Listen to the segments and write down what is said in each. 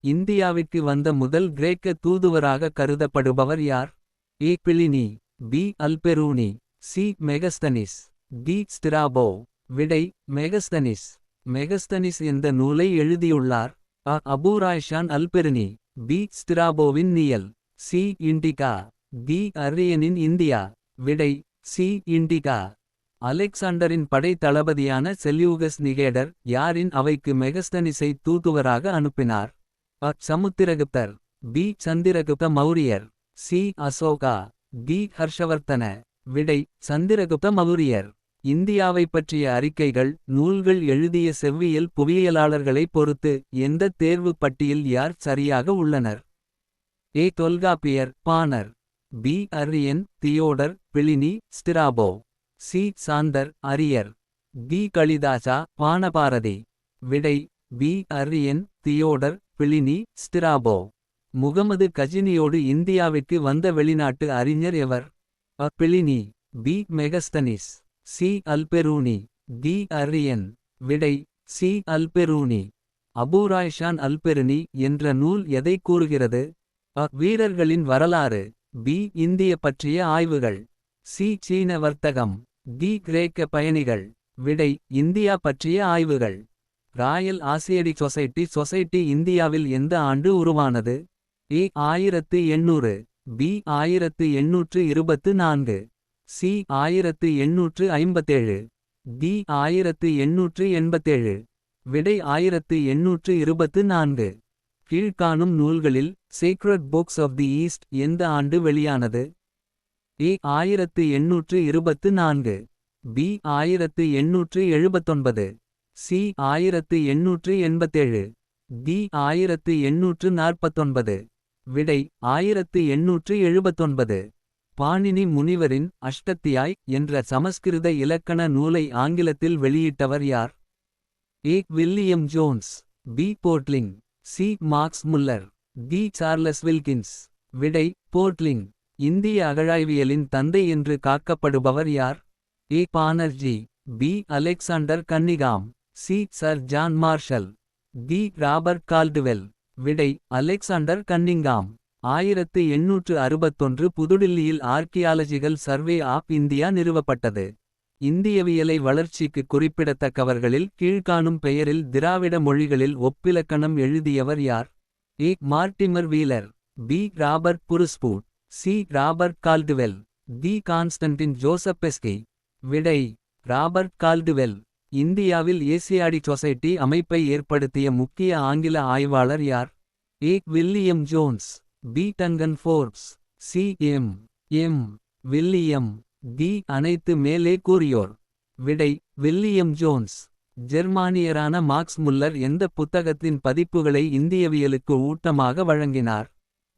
இந்தியாவிற்கு வந்த முதல் கிரேக்க தூதுவராக கருதப்படுபவர் யார்? A. Pliny, B. Alberuni, C. Megasthenes, D. Strabo. விடை மெகஸ்தனிஸ். மெகஸ்தனிஸ் எந்த நூலை எழுதியுள்ளார்? அ. Abu Rayhan Alberuni, B. ஸ்டிராபோவின் நியல், சி. Indica, D. அர்ரியனின் இந்தியா. விடை சி. இண்டிகா. அலெக்சாண்டரின் படை தளபதியான செல்யூகஸ் நிகேடர் யாரின் அவைக்கு மெகஸ்தனிஸை தூதுவராக அனுப்பினார்? அ. சமுத்திரகுப்தர், பி. சந்திரகுப்த மௌரியர், சி. அசோகா, டி. ஹர்ஷவர்த்தன. விடை சந்திரகுப்த மௌரியர். இந்தியாவைப் பற்றிய அறிக்கைகள் நூல்கள் எழுதிய செவ்வியல் புவியியலாளர்களைப் பொறுத்து எந்த தேர்வு பட்டியில் யார் சரியாக உள்ளனர்? ஏ. தொல்காப்பியர், பாணர், B. Arrian, Theodore, Pliny, Strabo, C. சாந்தர், அரியர், டி. கலிதாசா, பாணபாரதி. விடை B. Arrian, Theodore, Pliny, Strabo. Muhammad கஜினியோடு இந்தியாவிற்கு வந்த வெளிநாட்டு அறிஞர் எவர்? அ. பிளினி, B. Megasthenes, C. Alberuni, D. Arrian. விடை சி. அல்பெரூனி. அபூராய்ஷான் அல்பெருனி என்ற நூல் எதை கூறுகிறது? அ. வீரர்களின் வரலாறு, பி. இந்திய பற்றிய ஆய்வுகள், சி. சீன வர்த்தகம், டி. கிரேக்க பயணிகள். விடை இந்தியா பற்றிய ஆய்வுகள். ராயல் ஆசியடிக் சொசைட்டி இந்தியாவில் எந்த ஆண்டு உருவானது? ஏ. 1800, பி. 1824, சி. 1857, டி. 1887. விடை 1824. கீழ்காணும் நூல்களில் Sacred Books of the East எந்த ஆண்டு வெளியானது? ஏ. 1824, பி. 1879, சி. 1887, டி. 1849. விடை 1879. பாணினி முனிவரின் அஷ்டத்தியாய் என்ற சமஸ்கிருத இலக்கண நூலை ஆங்கிலத்தில் வெளியிட்டவர் யார்? A. William Jones, B. Boehtlingk, C. Max Muller, D. Charles Wilkins. விடை போர்ட்லிங். இந்திய அகழாய்வியலின் தந்தை என்று காக்கப்படுபவர் யார்? A. Banerji, B. Alexander Cunningham, C. Sir John Marshall, D. Robert Caldwell. விடை அலெக்சாண்டர் கன்னிங்காம். 1861 புதுடில்லியில் ஆர்க்கியாலஜிகல் சர்வே ஆப் இந்தியா நிறுவப்பட்டது. இந்தியவியலை வளர்ச்சிக்கு குறிப்பிடத்தக்கவர்களில் கீழ்காணும் பெயரில் திராவிட மொழிகளில் ஒப்பிலக்கணம் எழுதியவர் யார்? A. Mortimer Wheeler, B. Robert Bruce Foote, C. Robert Caldwell, D. Constantine Joseph Beschi. விடை ராபர்ட் கால்டுவெல். இந்தியாவில் ஏசியாடிக் சொசைட்டி அமைப்பை ஏற்படுத்திய முக்கிய ஆங்கில ஆய்வாளர் யார்? A. William Jones, B. Duncan Forbes, C. M. William, D. அனைத்து மேலே கூறியோர். விடை வில்லியம் ஜோன்ஸ். ஜெர்மானியரான மார்க்ஸ் முல்லர் எந்த புத்தகத்தின் பதிப்புகளை இந்தியவியலுக்கு ஊட்டமாக வழங்கினார்?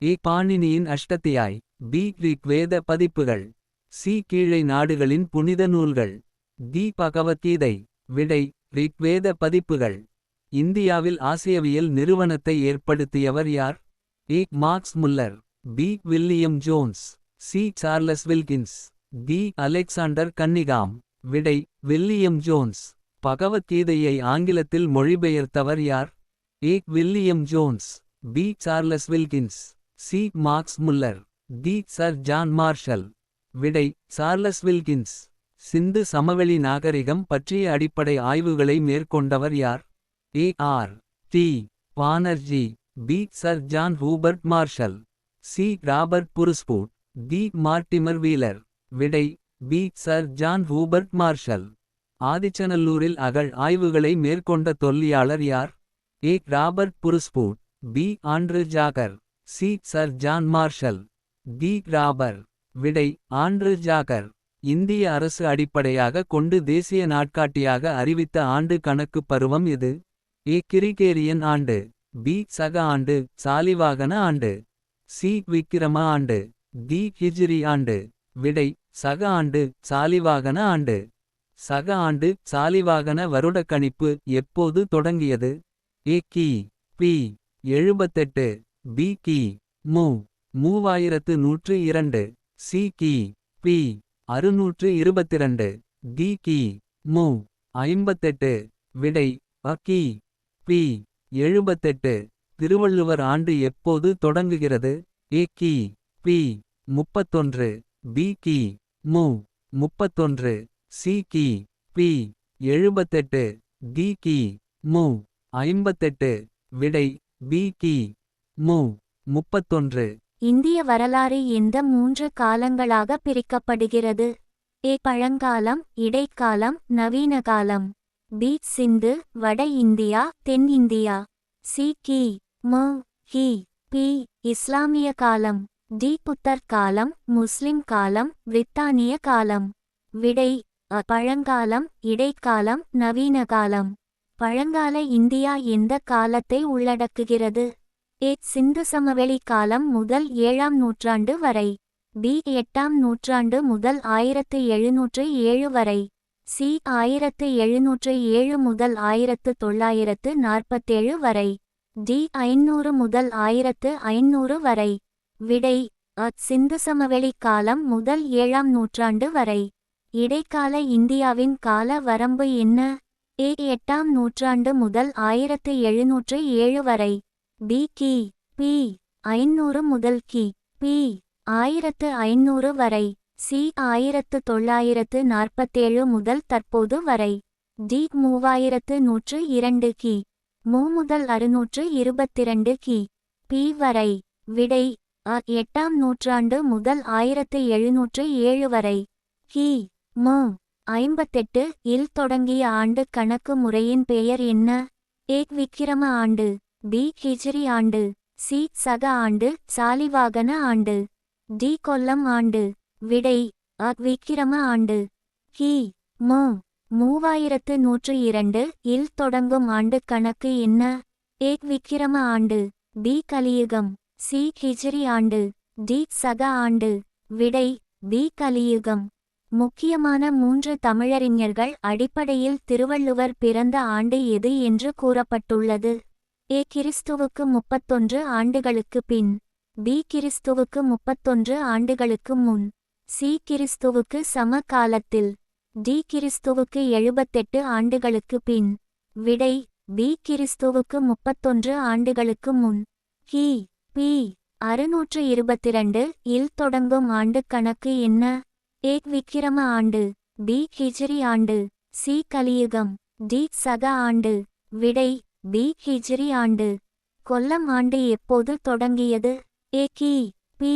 ஏ. பாணினியின் அஷ்டத்தியாய், பி. ரிக்வேத பதிப்புகள், சி. கீழை நாடுகளின் புனித நூல்கள், டி. பகவத்கீதை. விடை ரிக்வேத பதிப்புகள். இந்தியாவில் ஆசியவியல் நிறுவனத்தை ஏற்படுத்தியவர் யார்? A. Max Muller, B. William Jones, C. Charles Wilkins, D. Alexander Cunningham. விடை வில்லியம் ஜோன்ஸ். பகவத்கீதையை ஆங்கிலத்தில் மொழிபெயர்த்தவர் யார்? A. William Jones, B. Charles Wilkins, C. Max Muller, D. Sir John Marshall. விடை சார்லஸ் வில்கின்ஸ். சிந்து சமவெளி நாகரிகம் பற்றிய அடிப்படை ஆய்வுகளை மேற்கொண்டவர் யார்? A. R. D. Banerji, B. Sir John Hubert Marshall, C. Robert Bruce Foote, D. Mortimer Wheeler. விடை B. Sir John Hubert Marshall. ஆதிச்சநல்லூரில் அகழ் ஆய்வுகளை மேற்கொண்ட தொல்லியாளர் யார்? A. Robert Bruce Foote, B. Andrew Jagor, C. Sir John Marshall, D. ராபர். விடை ஆண்ட்ரு ஜாகர். இந்திய அரசு அடிப்படையாக கொண்டு தேசிய நாட்காட்டியாக அறிவித்த ஆண்டு கணக்கு பருவம் எது? ஏ. கிரிகேரியன் ஆண்டு, பி. சக ஆண்டு சாலிவாகன ஆண்டு, சி. விக்கிரம ஆண்டு, டி. ஹிஜ்ரி ஆண்டு. விடை சக ஆண்டு சாலிவாகன ஆண்டு. சக ஆண்டு சாலிவாகன வருடக்கணிப்பு எப்போது தொடங்கியது? ஏ. கி. பி. 78, பி. கி. மு. 3102, சி. கி. பி. 622, டி. கி. மு. 58. விடை அ. கி. பி. 78. திருவள்ளுவர் ஆண்டு எப்போது தொடங்குகிறது? ஏ கி. பி. 31. பி கி. மு. 31. சி கி. பி. 78. டி கி. மு. 58. விடை பி கி. மு. 31. இந்திய வரலாறு எந்த 3 காலங்களாக பிரிக்கப்படுகிறது? ஏ பழங்காலம், இடைக்காலம், நவீன காலம். பி சிந்து, வட இந்தியா, தென் இந்தியா. சி கி. மு. கி. பி. இஸ்லாமிய காலம். டி புத்தர் காலம், முஸ்லிம் காலம், பிரித்தானிய காலம். விடை பழங்காலம், இடைக்காலம், நவீன காலம். பழங்கால இந்தியா எந்த காலத்தை உள்ளடக்குகிறது? ஏ சிந்து சமவெளி காலம் முதல் 7ஆம் நூற்றாண்டு வரை. பி 8ஆம் நூற்றாண்டு முதல் 1707 வரை. சி 1707 முதல் 1947 வரை. டி 500 முதல் 1500 வரை. விடை சிந்து சமவெளி காலம் முதல் 7ஆம் நூற்றாண்டு வரை. இடைக்கால இந்தியாவின் கால வரம்பு என்ன? ஏ 8ஆம் நூற்றாண்டு முதல் 1707 வரை. பி கி. பி. 500 முதல் கி. பி. 1500 வரை. சி 1947 முதல் தற்போது வரை. டி 3102 கி. மு முதல் 622 கி. பி வரை. விடை 8ஆம் நூற்றாண்டு முதல் 1707 வரை. கி. மு. 58 இல் தொடங்கிய ஆண்டு கணக்கு முறையின் பெயர் என்ன? ஏ விக்கிரம ஆண்டு. பி ஹிஜ்ரி ஆண்டு. சி சக ஆண்டு, சாலிவாகன ஆண்டு. டி கொல்லம் ஆண்டு. விடை விக்கிரம ஆண்டு. கி. மு. 3102 இல் தொடங்கும் ஆண்டு கணக்கு என்ன? ஏ விக்கிரம ஆண்டு. பி கலியுகம். சி ஹிஜ்ரி ஆண்டு. டி சக ஆண்டு. விடை பி கலியுகம். முக்கியமான 3 தமிழறிஞர்கள் அடிப்படையில் திருவள்ளுவர் பிறந்த ஆண்டு எது என்று கூறப்பட்டுள்ளது? ஏ கிறிஸ்துவுக்கு 31 ஆண்டுகளுக்கு பின். பி கிறிஸ்துவுக்கு 31 ஆண்டுகளுக்கு முன். சி கிறிஸ்துவுக்கு சம காலத்தில். டி கிறிஸ்துவுக்கு 78 ஆண்டுகளுக்கு பின். விடை பி கிறிஸ்துவுக்கு 31 ஆண்டுகளுக்கு முன். கி. பி. 622 இல் தொடங்கும் ஆண்டு கணக்கு என்ன? ஏ விக்கிரம ஆண்டு. பி ஹிஜ்ரி ஆண்டு. சி கலியுகம். டி சக ஆண்டு. விடை பி ஹிஜ்ரி ஆண்டு. கொல்லம் ஆண்டு எப்போது தொடங்கியது? ஏ கி. பி.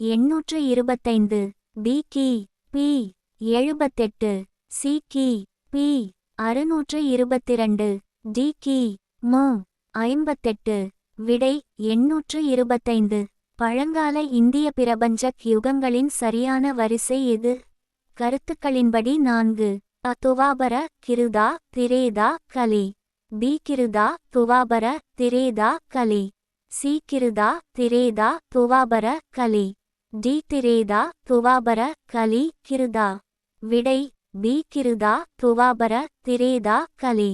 825. பி கி. பி. 78. சி கி. பி. 622. டி கி. மு. 58. விடை 825. பழங்கால இந்திய பிரபஞ்சக் யுகங்களின் சரியான வரிசை எது? கருத்துக்களின்படி 4. துவாபர, கிருதா, திரேதா, கலி. பி கிருதா, துவாபர, திரேதா, கலி. சி கிருதா, திரேதா, துவாபர, கலி. டி திரேதா, துவாபர, கலி, கிருதா. விடை பி கிருதா, துவாபர, திரேதா, கலி.